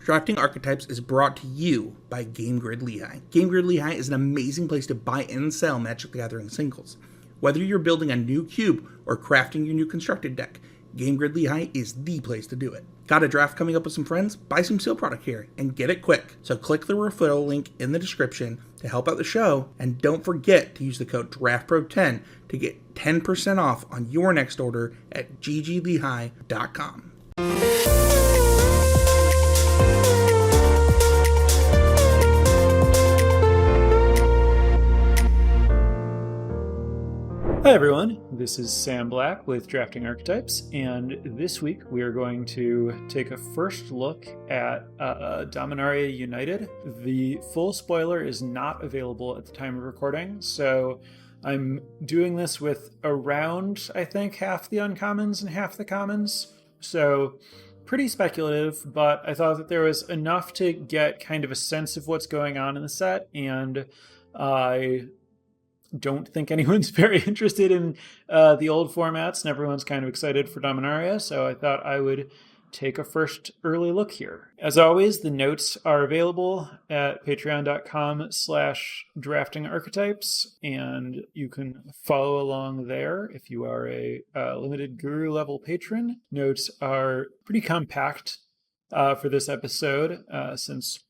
Drafting Archetypes is brought to you by Game Grid Lehigh. Game Grid Lehigh is an amazing place to buy and sell Magic the Gathering singles. Whether you're building a new cube or crafting your new constructed deck, Game Grid Lehigh is the place to do it. Got a draft coming up with some friends? Buy some seal product here and get it quick. So click the referral link in the description to help out the show, and don't forget to use the code DRAFTPRO10 to get 10% off on your next order at gglehigh.com. Hi everyone, this is Sam Black with Drafting Archetypes, and this week we are going to take a first look at Dominaria United. The full spoiler is not available at the time of recording, so I'm doing this with around, I think, half the uncommons and half the commons, so pretty speculative, but I thought that there was enough to get kind of a sense of what's going on in the set, and I don't think anyone's very interested in the old formats, and everyone's kind of excited for Dominaria, so I thought I would take a first early look here. As always, the notes are available at patreon.com/draftingarchetypes, and you can follow along there if you are a limited guru level patron. Notes are pretty compact for this episode, since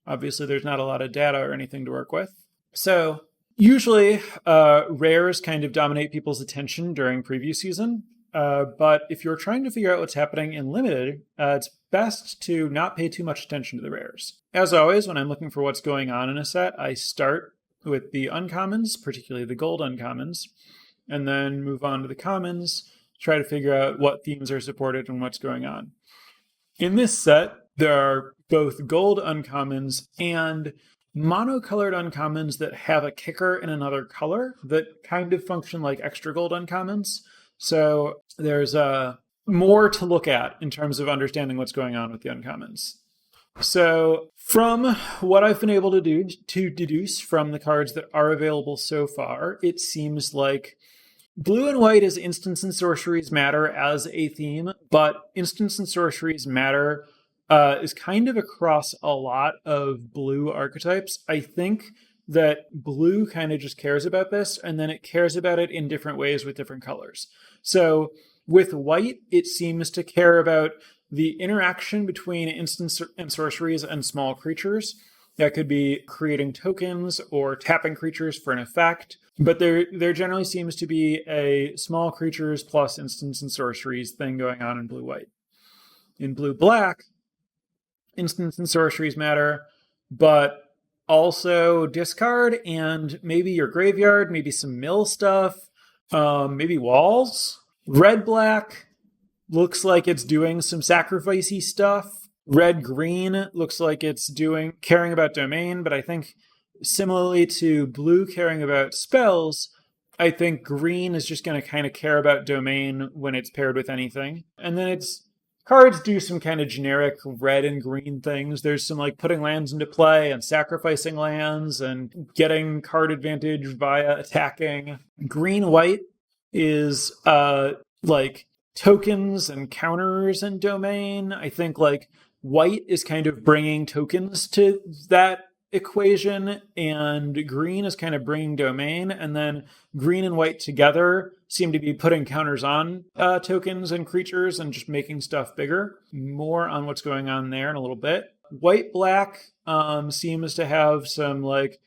obviously there's not a lot of data or anything to work with. So usually, rares kind of dominate people's attention during preview season, but if you're trying to figure out what's happening in Limited, it's best to not pay too much attention to the rares. As always, when I'm looking for what's going on in a set, I start with the uncommons, particularly the gold uncommons, and then move on to the commons, try to figure out what themes are supported and what's going on. In this set, there are both gold uncommons and monocolored uncommons that have a kicker in another color that kind of function like extra gold uncommons. So there's more to look at in terms of understanding what's going on with the uncommons. So from what I've been able to do to deduce from the cards that are available so far, it seems like blue and white as instants and sorceries matter as a theme, but instants and sorceries matter is kind of across a lot of blue archetypes. I think that blue kind of just cares about this, and then it cares about it in different ways with different colors. So with white, it seems to care about the interaction between instants and sorceries and small creatures. That could be creating tokens or tapping creatures for an effect, but there generally seems to be a small creatures plus instants and sorceries thing going on in blue-white. In blue-black, instants and sorceries matter, but also discard and maybe your graveyard, maybe some mill stuff, maybe walls. Red-black looks like it's doing some sacrificey stuff. Red-green looks like it's caring about domain, but I think similarly to blue caring about spells, I think green is just going to kind of care about domain when it's paired with anything. And then cards do some kind of generic red and green things. There's some like putting lands into play and sacrificing lands and getting card advantage via attacking. Green-white is like tokens and counters and domain. I think like white is kind of bringing tokens to that equation, and green is kind of bringing domain, and then green and white together seem to be putting counters on tokens and creatures and just making stuff bigger. More on what's going on there in a little bit. White-black seems to have some like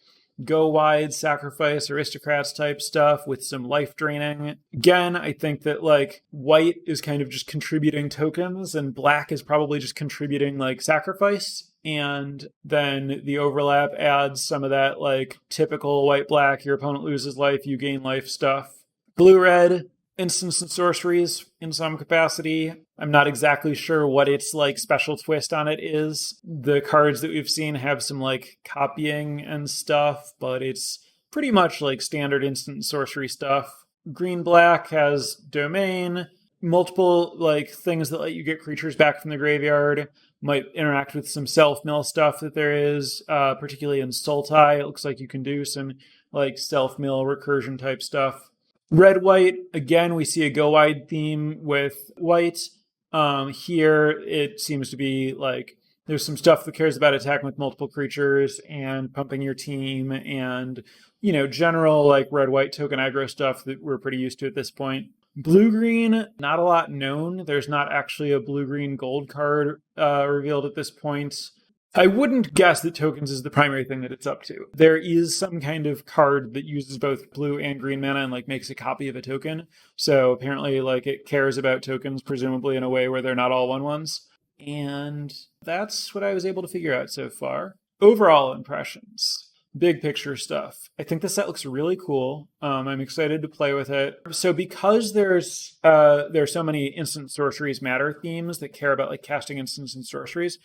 go wide, sacrifice, aristocrats type stuff with some life draining. Again, I think that like white is kind of just contributing tokens and black is probably just contributing like sacrifice. And then the overlap adds some of that like typical white-black, your opponent loses life, you gain life stuff. Blue-red, instants and sorceries in some capacity. I'm not exactly sure what its like special twist on it is. The cards that we've seen have some like copying and stuff, but it's pretty much like standard instant and sorcery stuff. Green-black has domain, multiple like things that let you get creatures back from the graveyard. Might interact with some self-mill stuff that there is, particularly in Sultai. It looks like you can do some like self-mill recursion type stuff. Red-white, again, we see a go-wide theme with white. Here, it seems to be like There's some stuff that cares about attacking with multiple creatures and pumping your team and, general like red-white token aggro stuff that we're pretty used to at this point. Blue-green, not a lot known. There's not actually a blue-green gold card revealed at this point. I wouldn't guess that tokens is the primary thing that it's up to. There is some kind of card that uses both blue and green mana and makes a copy of a token. So apparently it cares about tokens, presumably in a way where they're not all 1/1s. And that's what I was able to figure out so far. Overall impressions. Big picture stuff. I think the set looks really cool. I'm excited to play with it. So because there's so many instant sorceries matter themes that care about casting instants and sorceries,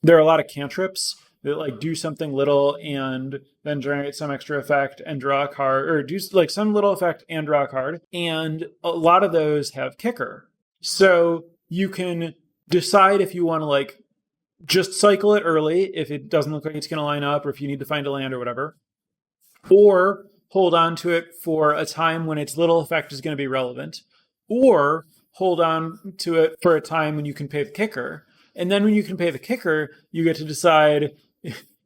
there are a lot of cantrips that do something little and then generate some extra effect and draw a card, or do some little effect and draw a card. And a lot of those have kicker. So you can decide if you want to just cycle it early if it doesn't look like it's going to line up, or if you need to find a land or whatever, or hold on to it for a time when its little effect is going to be relevant, or hold on to it for a time when you can pay the kicker. And then when you can pay the kicker, you get to decide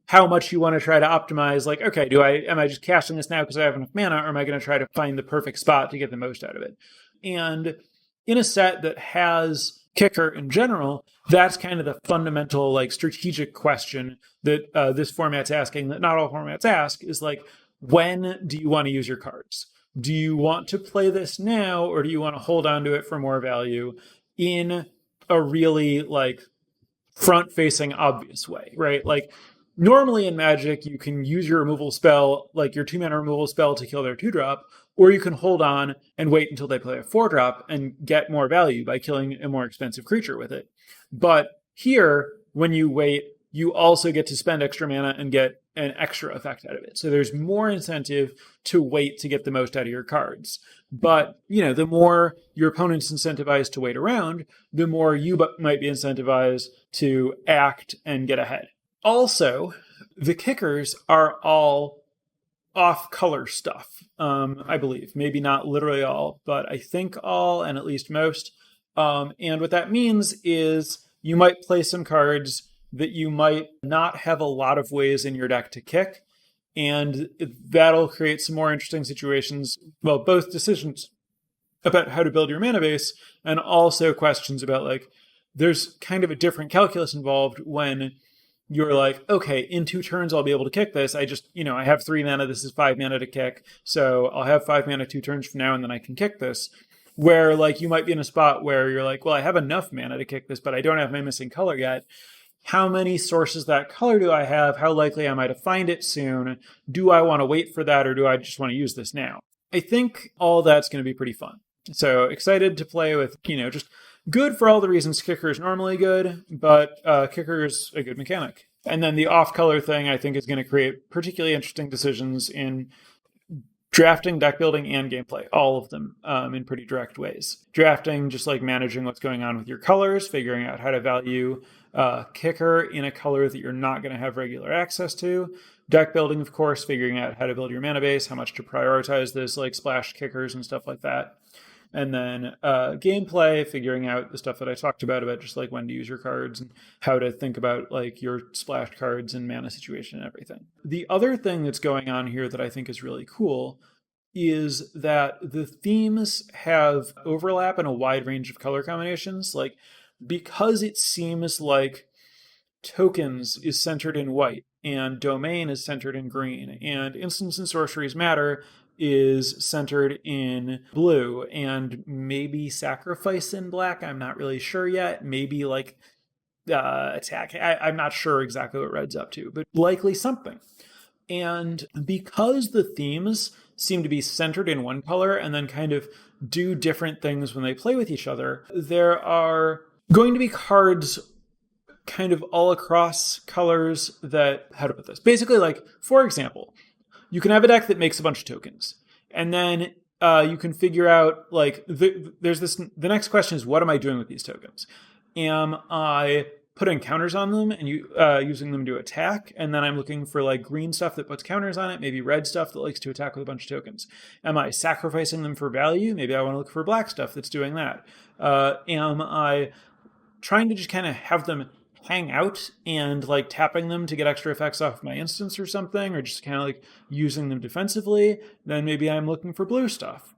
how much you want to try to optimize. Okay, am I just casting this now because I have enough mana, or am I going to try to find the perfect spot to get the most out of it? And in a set that has kicker in general, that's kind of the fundamental strategic question that this format's asking, that not all formats ask, is when do you want to use your cards? Do you want to play this now, or do you want to hold on to it for more value in a really front-facing obvious way, right? Normally in Magic, you can use your removal spell, your 2-mana removal spell to kill their 2-drop, or you can hold on and wait until they play a 4-drop and get more value by killing a more expensive creature with it. But here, when you wait, you also get to spend extra mana and get an extra effect out of it. So there's more incentive to wait to get the most out of your cards. But, the more your opponent's incentivized to wait around, the more you might be incentivized to act and get ahead. Also, the kickers are all off-color stuff, I believe. Maybe not literally all, but I think all, and at least most. And what that means is you might play some cards that you might not have a lot of ways in your deck to kick, and that'll create some more interesting situations. Well, both decisions about how to build your mana base, and also questions about there's kind of a different calculus involved when you're okay, in 2 turns I'll be able to kick this. I just, I have 3 mana, this is 5 mana to kick, so I'll have 5 mana 2 turns from now, and then I can kick this. Where you might be in a spot where you're well, I have enough mana to kick this, but I don't have my missing color yet. How many sources of that color do I have? How likely am I to find it soon? Do I want to wait for that, or do I just want to use this now? I think all that's going to be pretty fun. So excited to play with, just good for all the reasons kicker is normally good, but kicker is a good mechanic. And then the off-color thing, I think, is going to create particularly interesting decisions in drafting, deck building, and gameplay, all of them in pretty direct ways. Drafting, just managing what's going on with your colors, figuring out how to value kicker in a color that you're not going to have regular access to. Deck building, of course, figuring out how to build your mana base, how much to prioritize those splash kickers and stuff like that. And then gameplay, figuring out the stuff that I talked about just when to use your cards and how to think about your splash cards and mana situation and everything. The other thing that's going on here that I think is really cool is that the themes have overlap in a wide range of color combinations. Because it seems like tokens is centered in white and domain is centered in green and instants and sorceries matter is centered in blue and maybe sacrifice in black. I'm not really sure yet. Maybe attack. I'm not sure exactly what Red's up to, but likely something. And because the themes seem to be centered in one color and then kind of do different things when they play with each other, there are going to be cards kind of all across colors that, how to put this? Basically, for example, you can have a deck that makes a bunch of tokens, and then you can figure out there's this. The next question is, what am I doing with these tokens? Am I putting counters on them and using them to attack? And then I'm looking for green stuff that puts counters on it, maybe red stuff that likes to attack with a bunch of tokens. Am I sacrificing them for value? Maybe I want to look for black stuff that's doing that. Am I trying to just kind of have them hang out and like tapping them to get extra effects off my instance or something, or just kind of like using them defensively, then maybe I'm looking for blue stuff.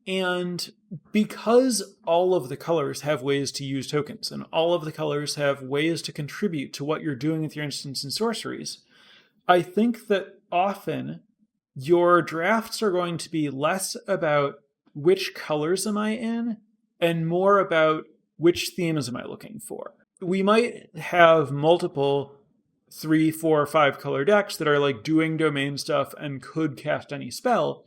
And because all of the colors have ways to use tokens, and all of the colors have ways to contribute to what you're doing with your instants and sorceries, I think that often your drafts are going to be less about which colors am I in and more about which themes am I looking for. We might have multiple 3, 4, 5 color decks that are like doing domain stuff and could cast any spell,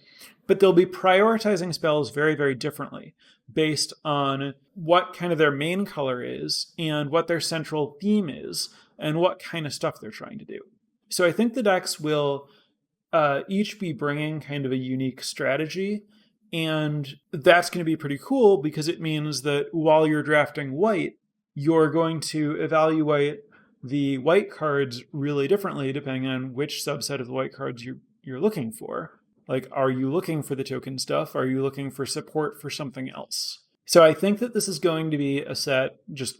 but they'll be prioritizing spells very, very differently based on what kind of their main color is and what their central theme is and what kind of stuff they're trying to do. So I think the decks will each be bringing kind of a unique strategy, and that's going to be pretty cool because it means that while you're drafting white, you're going to evaluate the white cards really differently depending on which subset of the white cards you're looking for. Like, are you looking for the token stuff? Are you looking for support for something else? So I think that this is going to be a set, just,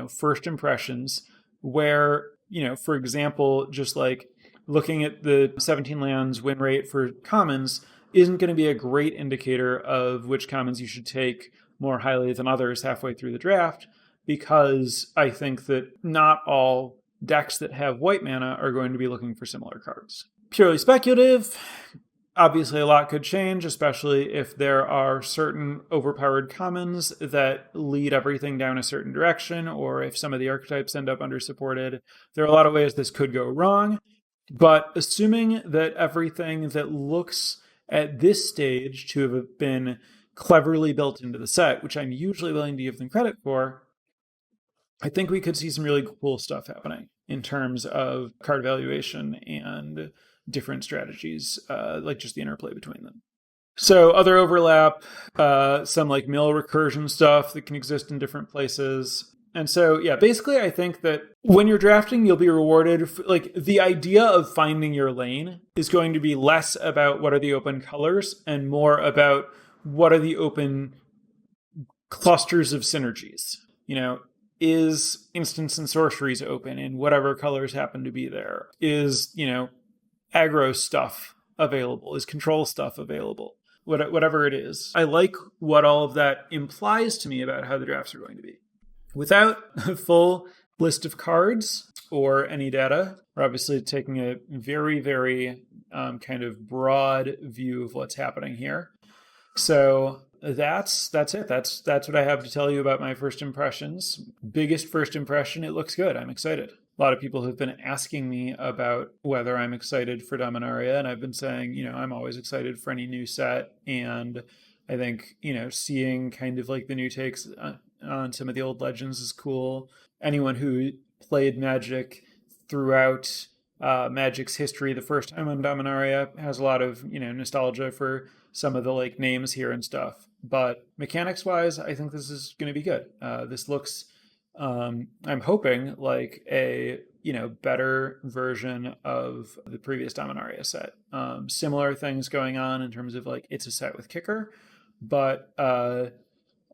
first impressions where, for example, just like looking at the 17 lands win rate for commons isn't going to be a great indicator of which commons you should take more highly than others halfway through the draft, because I think that not all decks that have white mana are going to be looking for similar cards. Purely speculative. Obviously, a lot could change, especially if there are certain overpowered commons that lead everything down a certain direction, or if some of the archetypes end up undersupported. There are a lot of ways this could go wrong, but assuming that everything that looks at this stage to have been cleverly built into the set, which I'm usually willing to give them credit for, I think we could see some really cool stuff happening in terms of card evaluation and different strategies, like just the interplay between them. So other overlap, some like mill recursion stuff that can exist in different places. And so, yeah, basically I think that when you're drafting, you'll be rewarded. Like, the idea of finding your lane is going to be less about what are the open colors and more about what are the open clusters of synergies. Is instants and sorceries open in whatever colors happen to be there? Is, aggro stuff available? Is control stuff available? Whatever it is. I like what all of that implies to me about how the drafts are going to be. Without a full list of cards or any data, we're obviously taking a very, very kind of broad view of what's happening here. So that's it. That's what I have to tell you about my first impressions. Biggest first impression, it looks good. I'm excited. A lot of people have been asking me about whether I'm excited for Dominaria, and I've been saying, I'm always excited for any new set. And I think, seeing kind of like the new takes on some of the old legends is cool. Anyone who played Magic throughout Magic's history the first time on Dominaria has a lot of, nostalgia for some of the like names here and stuff. But mechanics wise, I think this is going to be good. This looks, I'm hoping, like a, better version of the previous Dominaria set. Similar things going on in terms of like, it's a set with kicker, but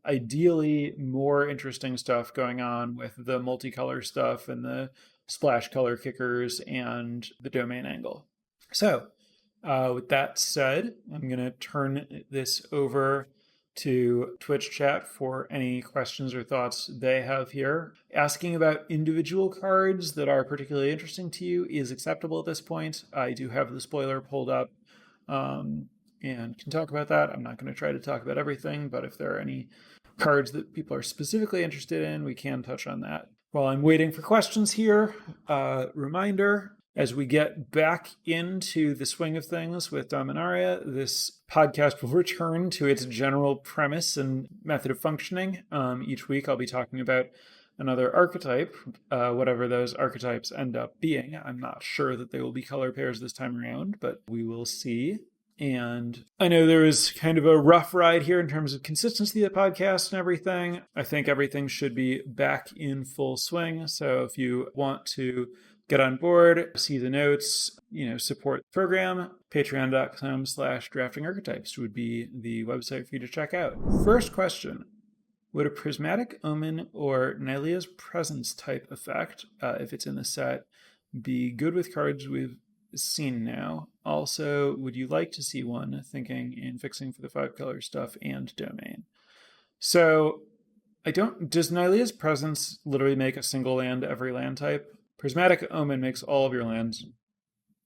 ideally more interesting stuff going on with the multicolor stuff and the splash color kickers and the domain angle. So with that said, I'm going to turn this over to Twitch chat for any questions or thoughts they have here. Asking about individual cards that are particularly interesting to you is acceptable at this point. I do have the spoiler pulled up and can talk about that. I'm not going to try to talk about everything, but if there are any cards that people are specifically interested in, we can touch on that. While I'm waiting for questions here, reminder, as we get back into the swing of things with Dominaria, this podcast will return to its general premise and method of functioning. Each week I'll be talking about another archetype, whatever those archetypes end up being. I'm not sure that they will be color pairs this time around, but we will see. And I know there was kind of a rough ride here in terms of consistency of the podcast and everything. I think everything should be back in full swing. So if you want to get on board, see the notes, support the program, patreon.com/draftingarchetypes would be the website for you to check out. First question. Would a Prismatic Omen or Nylea's Presence type effect, if it's in the set, be good with cards we've seen now? Also, would you like to see one, thinking in fixing for the 5-color stuff and domain? So, does Nylea's Presence literally make a single land every land type? Prismatic Omen makes all of your lands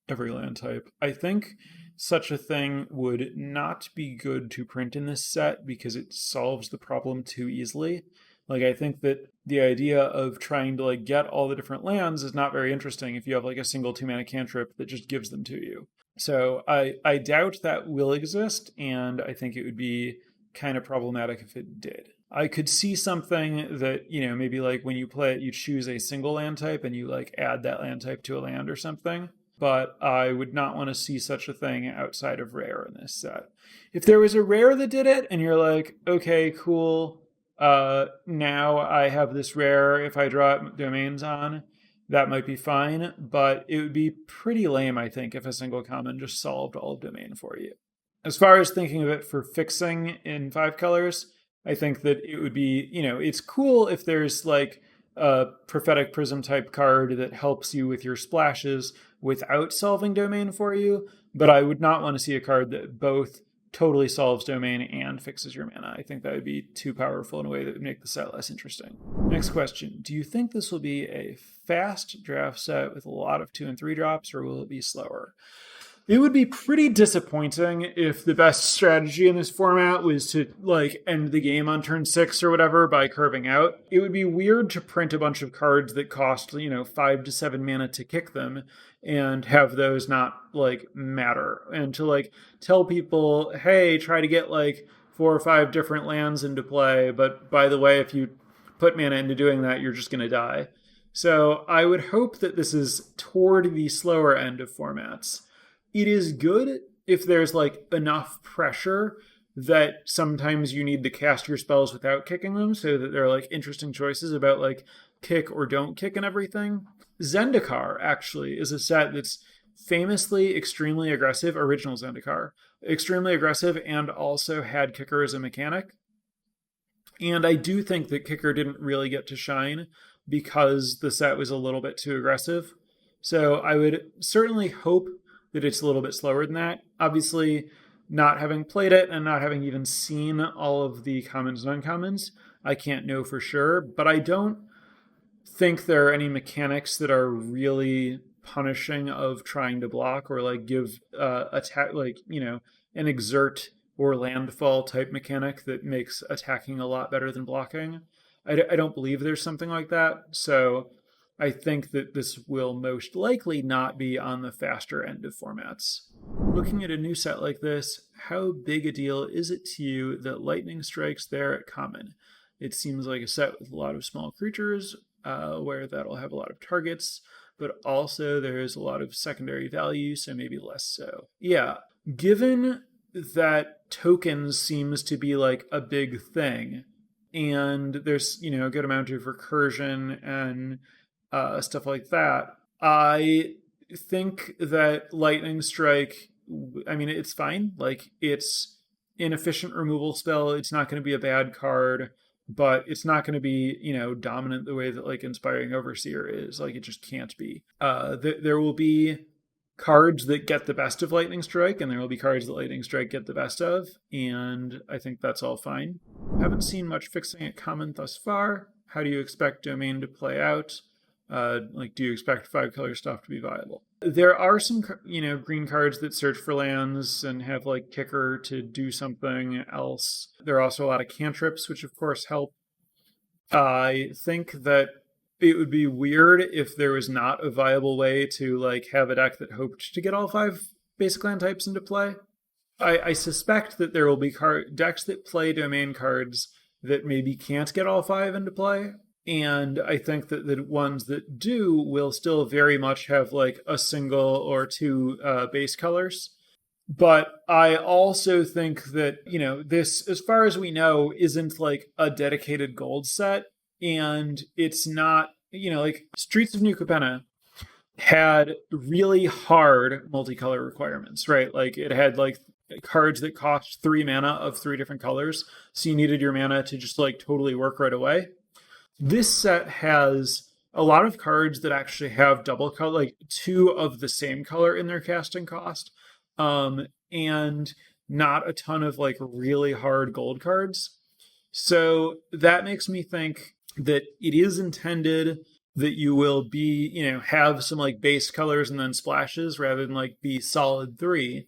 every land type. I think such a thing would not be good to print in this set because it solves the problem too easily. Like, I think that the idea of trying to like get all the different lands is not very interesting if you have like a single 2-mana cantrip that just gives them to you. So I doubt that will exist, and I think it would be kind of problematic if it did. I could see something that, maybe like when you play it, you choose a single land type and you like add that land type to a land or something. But I would not want to see such a thing outside of rare in this set. If there was a rare that did it and you're like, okay, cool, now I have this rare, if I draw domains on, that might be fine, but it would be pretty lame, I think, if a single common just solved all of domain for you. As far as thinking of it for fixing in 5 colors, I think that it would be, it's cool if there's like a Prophetic Prism type card that helps you with your splashes without solving domain for you, but I would not want to see a card that both totally solves domain and fixes your mana. I think that would be too powerful in a way that would make the set less interesting. Next question. Do you think this will be a fast draft set with a lot of 2 and 3 drops, or will it be slower? It would be pretty disappointing if the best strategy in this format was to like end the game on turn 6 or whatever by curving out. It would be weird to print a bunch of cards that cost, 5 to 7 mana to kick them and have those not like matter, and to like tell people, hey, try to get like 4 or 5 different lands into play, but by the way, if you put mana into doing that, you're just going to die. So I would hope that this is toward the slower end of formats. It is good if there's like enough pressure that sometimes you need to cast your spells without kicking them, so that there are like interesting choices about like kick or don't kick and everything. Zendikar actually is a set that's famously extremely aggressive, original Zendikar, extremely aggressive, and also had kicker as a mechanic. And I do think that kicker didn't really get to shine because the set was a little bit too aggressive. So I would certainly hope that it's a little bit slower than that. Obviously, not having played it and not having even seen all of the commons and uncommons, I can't know for sure, but I don't think there are any mechanics that are really punishing of trying to block or like give attack, like, an exert or landfall type mechanic that makes attacking a lot better than blocking. I don't believe there's something like that, so I think that this will most likely not be on the faster end of formats. Looking at a new set like this, how big a deal is it to you that lightning strikes there at common? It seems like a set with a lot of small creatures, where that'll have a lot of targets, but also there's a lot of secondary value, so maybe less so. Yeah, given that tokens seems to be like a big thing, and there's, a good amount of recursion and stuff like that, I think that Lightning Strike, it's fine. Like, it's an efficient removal spell. It's not going to be a bad card, but it's not going to be, dominant the way that like Inspiring Overseer is. Like, it just can't be. There will be cards that get the best of Lightning Strike, and there will be cards that Lightning Strike get the best of, and I think that's all fine. Haven't seen much fixing at common thus far. How do you expect domain to play out? Do you expect 5-color stuff to be viable? There are some, green cards that search for lands and have like kicker to do something else. There are also a lot of cantrips, which of course help. I think that it would be weird if there was not a viable way to like have a deck that hoped to get all 5 basic land types into play. I suspect that there will be decks that play domain cards that maybe can't get all 5 into play. And I think that the ones that do will still very much have like a single or 2 base colors. But I also think that, this, as far as we know, isn't like a dedicated gold set. And it's not, like Streets of New Capenna had really hard multicolor requirements, right? Like it had like cards that cost 3 mana of 3 different colors. So you needed your mana to just like totally work right away. This set has a lot of cards that actually have double color, like 2 of the same color in their casting cost. And not a ton of like really hard gold cards. So that makes me think that it is intended that you will be, have some like base colors and then splashes rather than like be solid 3.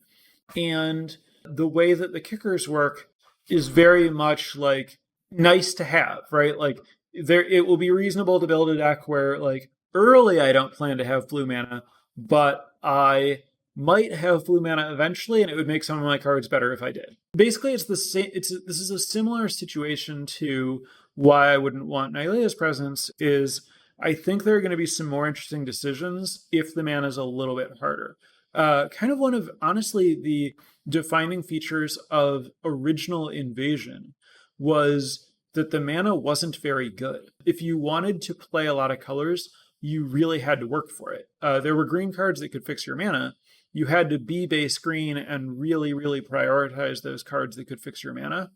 And the way that the kickers work is very much like nice to have, right? Like it will be reasonable to build a deck where like early I don't plan to have blue mana, but I might have blue mana eventually, and it would make some of my cards better if I did. Basically, it's the same. This is a similar situation to why I wouldn't want Nylea's Presence. Is I think there are going to be some more interesting decisions if the mana is a little bit harder. Kind of one of honestly the defining features of original Invasion was that the mana wasn't very good. If you wanted to play a lot of colors, you really had to work for it. There were green cards that could fix your mana. You had to be base green and really, really prioritize those cards that could fix your mana.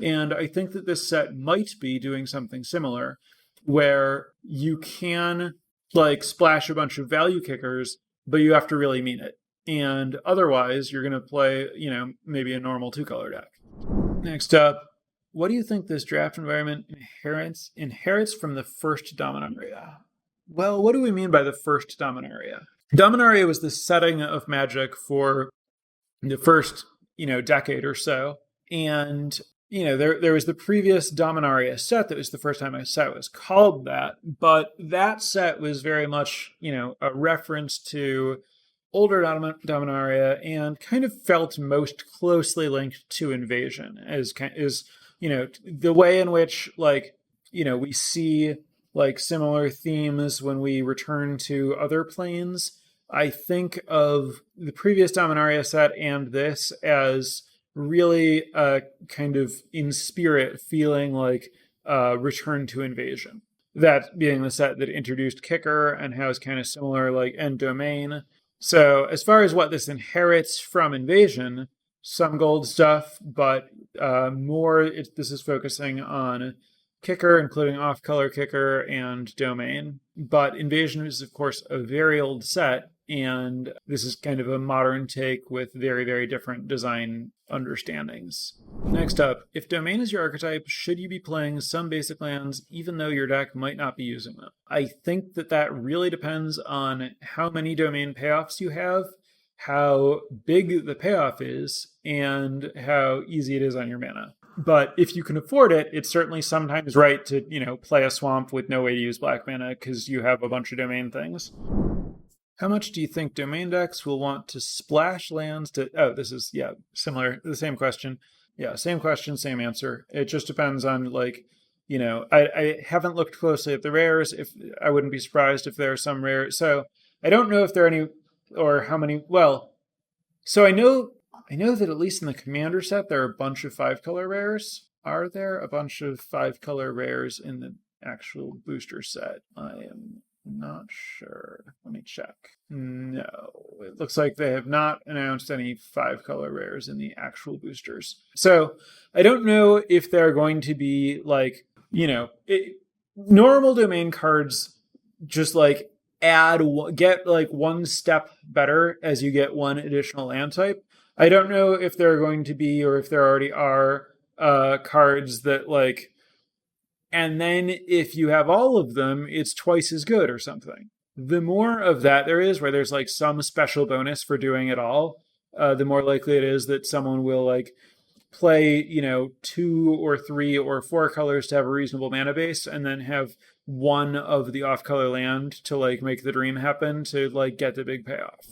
And I think that this set might be doing something similar, where you can like splash a bunch of value kickers, but you have to really mean it. And otherwise, you're going to play, maybe a normal 2-color deck. Next up, what do you think this draft environment inherits from the first Dominaria? Well, what do we mean by the first Dominaria? Dominaria was the setting of Magic for the first, decade or so. And, there was the previous Dominaria set that was the first time a set was called that. But that set was very much, a reference to older Dominaria and kind of felt most closely linked to Invasion as the way in which, we see like similar themes when we return to other planes. I think of the previous Dominaria set and this as really kind of in spirit feeling like Return to Invasion. That being the set that introduced Kicker and has kind of similar like end domain. So as far as what this inherits from Invasion, some gold stuff, but this is focusing on Kicker, including off-color Kicker and Domain. But Invasion is, of course, a very old set, and this is kind of a modern take with very, very different design understandings. Next up, if Domain is your archetype, should you be playing some basic lands even though your deck might not be using them? I think that really depends on how many Domain payoffs you have, how big the payoff is, and how easy it is on your mana. But if you can afford it, it's certainly sometimes right to, play a swamp with no way to use black mana because you have a bunch of Domain things. How much do you think Domain decks will want to splash lands to... Oh, this is, similar, the same question. Yeah, same question, same answer. It just depends on, I haven't looked closely at the rares. I wouldn't be surprised if there are some rares. So I don't know if there are any, or how many... Well, so I know that at least in the Commander set, there are a bunch of 5-color rares. Are there a bunch of 5-color rares in the actual booster set? I am not sure. Let me check. No, it looks like they have not announced any 5-color rares in the actual boosters. So I don't know if they're going to be normal Domain cards just get one step better as you get one additional land type. I don't know if there are going to be, or if there already are, cards that and then if you have all of them, it's twice as good or something. The more of that there is, where there's some special bonus for doing it all, the more likely it is that someone will play, 2 or 3 or 4 colors to have a reasonable mana base, and then have one of the off-color land to make the dream happen to get the big payoff.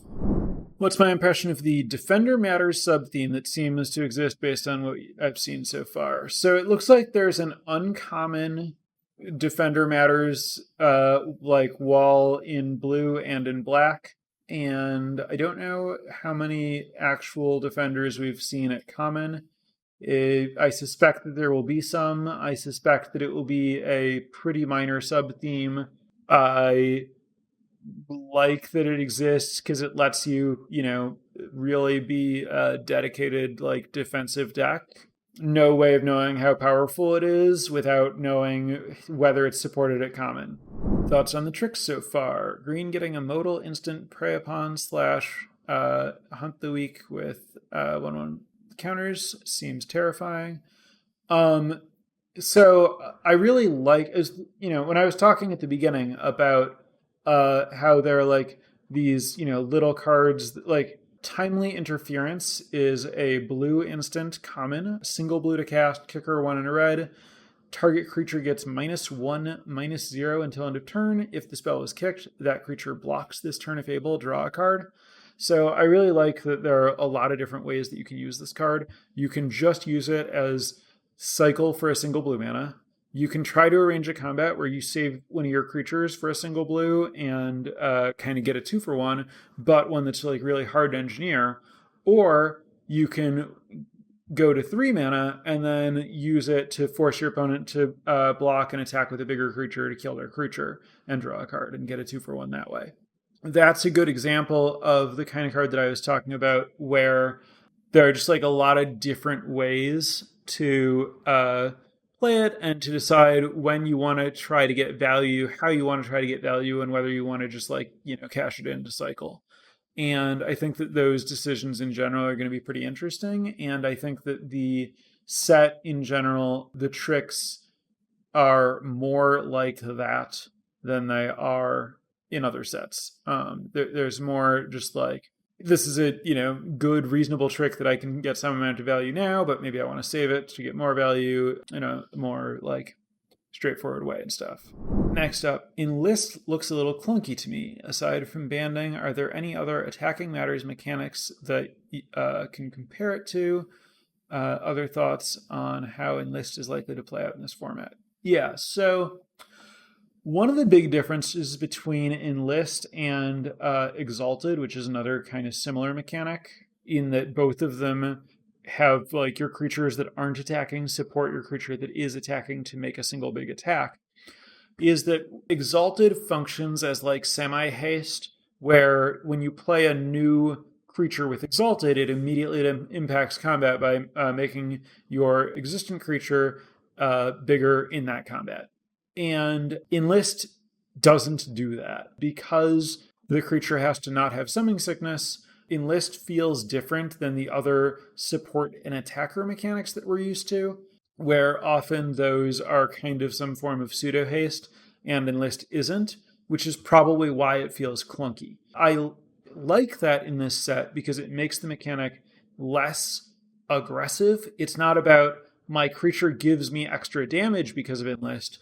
What's my impression of the Defender Matters sub-theme that seems to exist based on what I've seen so far? So it looks like there's an uncommon Defender Matters wall in blue and in black. And I don't know how many actual Defenders we've seen at common. I suspect that there will be some. I suspect that it will be a pretty minor sub-theme. I like that it exists because it lets you, really be a dedicated like defensive deck. No way of knowing how powerful it is without knowing whether it's supported at common. Thoughts on the tricks so far? Green getting a modal instant prey upon / hunt the weak with 1/1 counters seems terrifying. So I really like, when I was talking at the beginning about how they're like these, little cards, like Timely Interference is a blue instant common, single blue to cast, kicker 1 and a red. Target creature gets -1/-0 until end of turn. If the spell is kicked, that creature blocks this turn if able, draw a card. So I really like that there are a lot of different ways that you can use this card. You can just use it as cycle for a single blue mana. You can try to arrange a combat where you save one of your creatures for a single blue and kind of get a 2-for-1, but one that's like really hard to engineer. Or you can go to 3 mana and then use it to force your opponent to block and attack with a bigger creature to kill their creature and draw a card and get a 2-for-1 that way. That's a good example of the kind of card that I was talking about, where there are just like a lot of different ways to play it and to decide when you want to try to get value, how you want to try to get value, and whether you want to just like, cash it in to cycle. And I think that those decisions in general are going to be pretty interesting. And I think that the set in general, the tricks are more like that than they are in other sets. There's more just like, this is a good, reasonable trick that I can get some amount of value now, but maybe I want to save it to get more value in a more like straightforward way and stuff. Next up, Enlist looks a little clunky to me. Aside from banding, are there any other attacking matters mechanics that can compare it to? Other thoughts on how Enlist is likely to play out in this format? Yeah, so one of the big differences between Enlist and Exalted, which is another kind of similar mechanic, in that both of them have like your creatures that aren't attacking support your creature that is attacking to make a single big attack, is that Exalted functions as like semi-haste, where when you play a new creature with Exalted, it immediately impacts combat by making your existing creature bigger in that combat. And Enlist doesn't do that because the creature has to not have summoning sickness. Enlist feels different than the other support and attacker mechanics that we're used to, where often those are kind of some form of pseudo haste and Enlist isn't, which is probably why it feels clunky. I like that in this set because it makes the mechanic less aggressive. It's not about my creature gives me extra damage because of Enlist.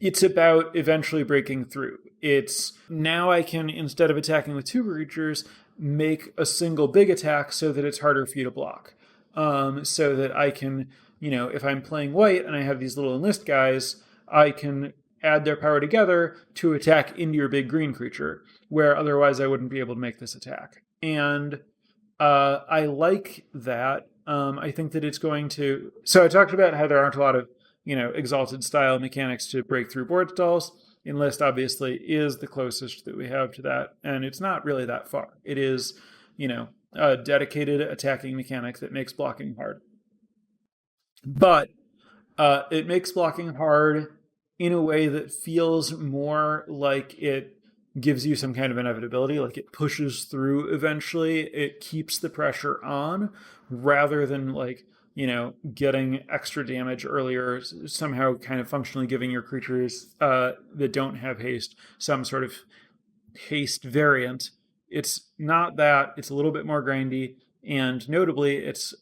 It's about eventually breaking through. It's now I can, instead of attacking with 2 creatures, make a single big attack so that it's harder for you to block. So that I can, if I'm playing white and I have these little Enlist guys, I can add their power together to attack into your big green creature, where otherwise I wouldn't be able to make this attack. And I like that. I think that it's going to... So I talked about how there aren't a lot of Exalted style mechanics to break through board stalls. Enlist obviously is the closest that we have to that, and it's not really that far. It is, a dedicated attacking mechanic that makes blocking hard. But it makes blocking hard in a way that feels more like it gives you some kind of inevitability, like it pushes through eventually. It keeps the pressure on rather than like, getting extra damage earlier, somehow kind of functionally giving your creatures that don't have haste some sort of haste variant. It's not that. It's a little bit more grindy, and notably, it's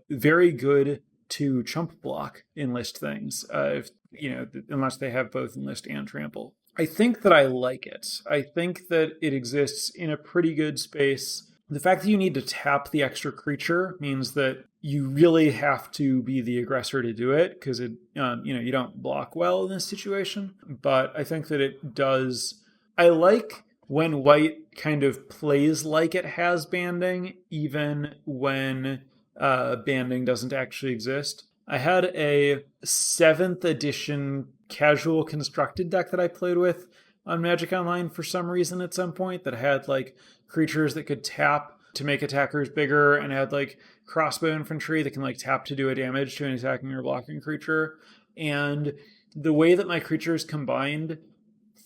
very good to chump block Enlist things, unless they have both Enlist and Trample. I think that I like it. I think that it exists in a pretty good space. The fact that you need to tap the extra creature means that you really have to be the aggressor to do it, because you don't block well in this situation. But I think that it does. I like when white kind of plays like it has banding, even when banding doesn't actually exist. I had a 7th edition casual constructed deck that I played with on Magic Online for some reason at some point that had like creatures that could tap to make attackers bigger and had like crossbow infantry that can like tap to do a damage to an attacking or blocking creature. And the way that my creatures combined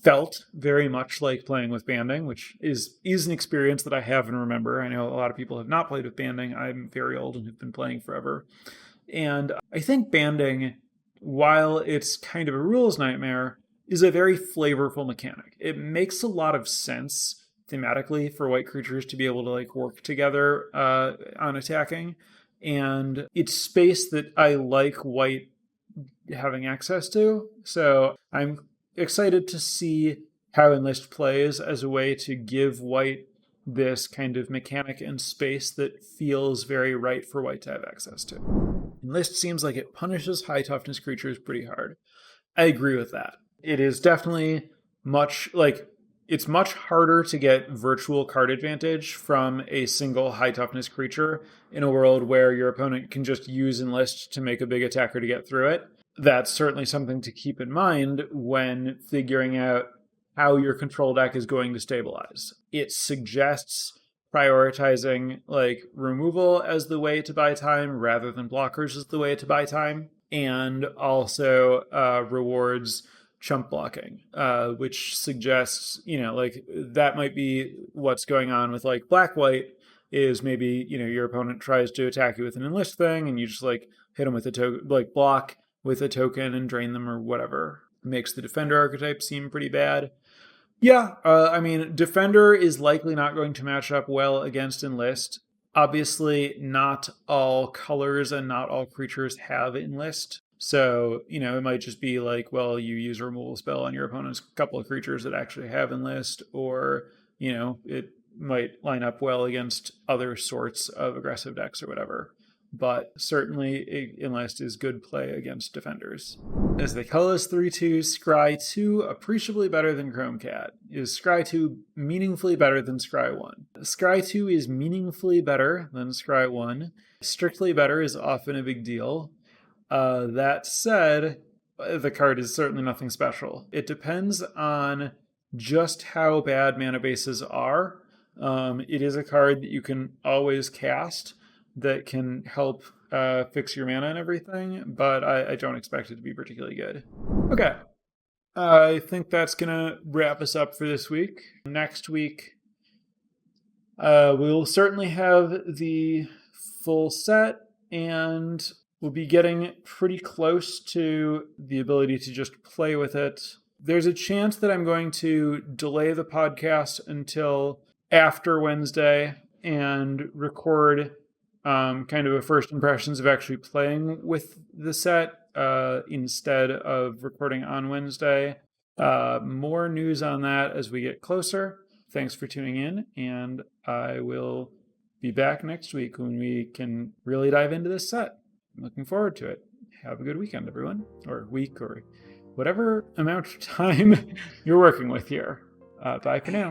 felt very much like playing with banding, which is an experience that I have and remember. I know a lot of people have not played with banding. I'm very old and have been playing forever. And I think banding, while it's kind of a rules nightmare, is a very flavorful mechanic. It makes a lot of sense thematically for white creatures to be able to like work together on attacking. And it's space that I like white having access to. So I'm excited to see how Enlist plays as a way to give white this kind of mechanic and space that feels very right for white to have access to. Enlist seems like it punishes high toughness creatures pretty hard. I agree with that. It is definitely it's much harder to get virtual card advantage from a single high toughness creature in a world where your opponent can just use Enlist to make a big attacker to get through it. That's certainly something to keep in mind when figuring out how your control deck is going to stabilize. It suggests prioritizing like removal as the way to buy time rather than blockers as the way to buy time, and also rewards chump blocking, which suggests, like that might be what's going on with like black-white is maybe, your opponent tries to attack you with an Enlist thing and you just like hit them with a token, like block with a token and drain them or whatever. Makes the defender archetype seem pretty bad. Yeah, defender is likely not going to match up well against Enlist. Obviously, not all colors and not all creatures have Enlist. So, it might just be like, well, you use a removal spell on your opponent's couple of creatures that actually have Enlist, or, it might line up well against other sorts of aggressive decks or whatever. But certainly Enlist is good play against defenders. As they call us 3/2, Scry 2 appreciably better than Chrome Cat. Is Scry 2 meaningfully better than Scry 1? Scry 2 is meaningfully better than Scry 1. Strictly better is often a big deal. That said, the card is certainly nothing special. It depends on just how bad mana bases are. It is a card that you can always cast that can help fix your mana and everything, but I don't expect it to be particularly good. Okay. I think that's going to wrap us up for this week. Next week, we'll certainly have the full set, and we'll be getting pretty close to the ability to just play with it. There's a chance that I'm going to delay the podcast until after Wednesday and record kind of a first impressions of actually playing with the set instead of recording on Wednesday. More news on that as we get closer. Thanks for tuning in, and I will be back next week when we can really dive into this set. I'm looking forward to it. Have a good weekend, everyone, or week, or whatever amount of time you're working with here. Bye for now.